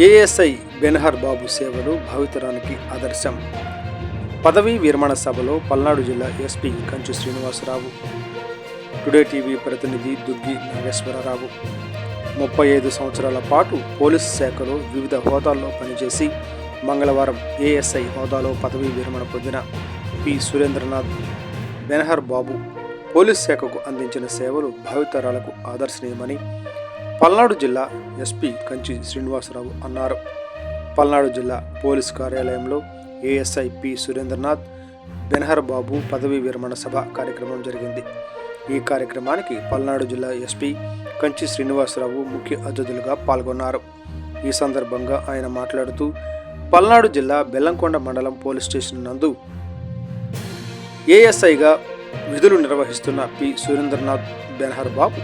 ASI Benhur బాబు సేవలు భావితరానికి ఆదర్శం. పదవీ విరమణ సభలో పల్నాడు జిల్లా ఎస్పీ కంచు శ్రీనివాసరావు, టుడే టీవీ ప్రతినిధి దుగ్గి నాగేశ్వరరావు. 35 సంవత్సరాల పాటు పోలీస్ శాఖలో వివిధ హోదాల్లో పనిచేసి మంగళవారం ఏఎస్ఐ హోదాలో పదవీ విరమణ పొందిన పి సురేంద్రనాథ్ బెనహర్ బాబు పోలీస్ శాఖకు అందించిన సేవలు భావితరాలకు ఆదర్శనీయమని పల్నాడు జిల్లా ఎస్పీ కంచి శ్రీనివాసరావు అన్నారు. పల్నాడు జిల్లా పోలీస్ కార్యాలయంలో ఏఎస్ఐ పి సురేంద్రనాథ్ బెనహర్ బాబు పదవీ విరమణ సభ కార్యక్రమం జరిగింది. ఈ కార్యక్రమానికి పల్నాడు జిల్లా ఎస్పీ కంచి శ్రీనివాసరావు ముఖ్య అతిథులుగా పాల్గొన్నారు. ఈ సందర్భంగా ఆయన మాట్లాడుతూ, పల్నాడు జిల్లా బెల్లంకొండ మండలం పోలీస్ స్టేషన్ నందు ఏఎస్ఐగా విధులు నిర్వహిస్తున్న పి సురేంద్రనాథ్ బెనహర్ బాబు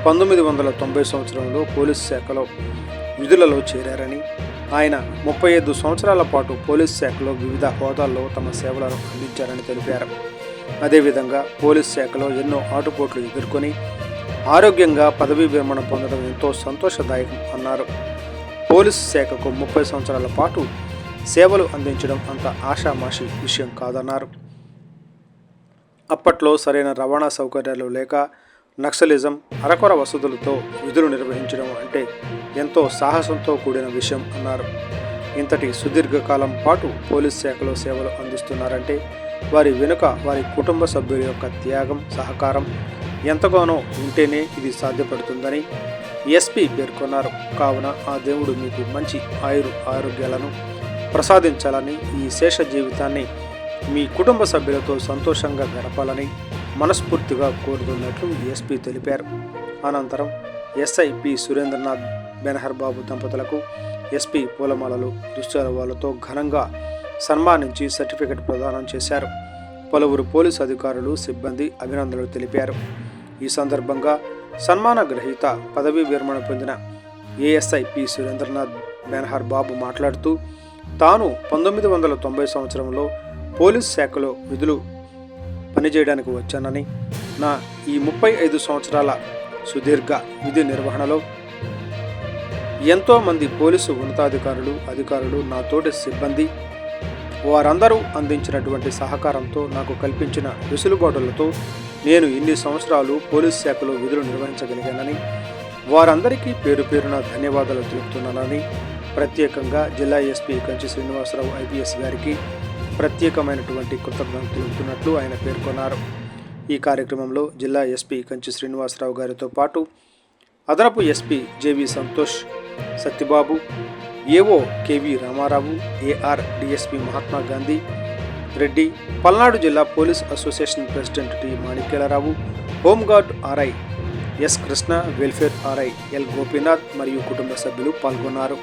1990 సంవత్సరంలో పోలీస్ శాఖలో విధులలో చేరారని, ఆయన 35 సంవత్సరాల పాటు పోలీస్ శాఖలో వివిధ హోదాల్లో తమ సేవలను అందించారని తెలిపారు. అదేవిధంగా పోలీస్ శాఖలో ఎన్నో ఆటుపోట్లు ఎదుర్కొని ఆరోగ్యంగా పదవీ విరమణ పొందడం ఎంతో సంతోషదాయకం అన్నారు. పోలీసు శాఖకు 30 సంవత్సరాల పాటు సేవలు అందించడం అంత ఆషామాషి విషయం కాదన్నారు. అప్పట్లో సరైన రవాణా సౌకర్యాలు లేక నక్సలిజం, అరకొర వసతులతో విధులు నిర్వహించడం అంటే ఎంతో సాహసంతో కూడిన విషయం అన్నారు. ఇంతటి సుదీర్ఘకాలం పాటు పోలీస్ శాఖలో సేవలు అందిస్తున్నారంటే వారి వెనుక వారి కుటుంబ సభ్యుల యొక్క త్యాగం, సహకారం ఎంతగానో ఉంటేనే ఇది సాధ్యపడుతుందని ఎస్పీ పేర్కొన్నారు. కావున ఆ దేవుడు మీకు మంచి ఆరోగ్యాలను ప్రసాదించాలని, ఈ శేష జీవితాన్ని మీ కుటుంబ సభ్యులతో సంతోషంగా గడపాలని మనస్ఫూర్తిగా కోరుతున్నట్లు ఎస్పీ తెలిపారు. అనంతరం ఎస్ఐ పి సురేంద్రనాథ్ బెనహర్ బాబు దంపతులకు ఎస్పీ పూలమాలలు, దుశ్చరవాలతో ఘనంగా సన్మానించి సర్టిఫికెట్ ప్రదానం చేశారు. పలువురు పోలీసు అధికారులు, సిబ్బంది అభినందనలు తెలిపారు. ఈ సందర్భంగా సన్మాన గ్రహీత పదవీ విరమణ పొందిన ఏఎస్ఐ పి సురేంద్రనాథ్ బెనహర్ బాబు మాట్లాడుతూ, తాను 1990 సంవత్సరంలో పోలీస్ శాఖలో విధులు పనిచేయడానికి వచ్చానని, నా ఈ 35 సంవత్సరాల సుదీర్ఘ విధి నిర్వహణలో ఎంతోమంది పోలీసు అధికారులు, నా తోటి సిబ్బంది వారందరూ అందించినటువంటి సహకారంతో, నాకు కల్పించిన వెసులుబాటులతో నేను ఇన్ని సంవత్సరాలు పోలీస్ శాఖలో విధులు నిర్వహించగలిగానని, వారందరికీ పేరు పేరున ధన్యవాదాలు తెలుపుతున్నానని, ప్రత్యేకంగా జిల్లా ఎస్పీ కంచి శ్రీనివాసరావు ఐపీఎస్ గారికి ప్రత్యేకమైనటువంటి కృతజ్ఞతలు తెలుపుతున్నట్లు ఆయన పేర్కొన్నారు. ఈ కార్యక్రమంలో జిల్లా ఎస్పీ కంచి శ్రీనివాసరావు గారితో పాటు అదనపు SP JV Santosh, Satyababu, AO KV Ramarao, AR DSP Mahatma Gandhi Reddy, Palnadu జిల్లా police association president T Manikyalarao, home guard RI S Krishna, welfare RI L Gopinath మరియు కుటుంబ సభ్యులు పాల్గొన్నారు.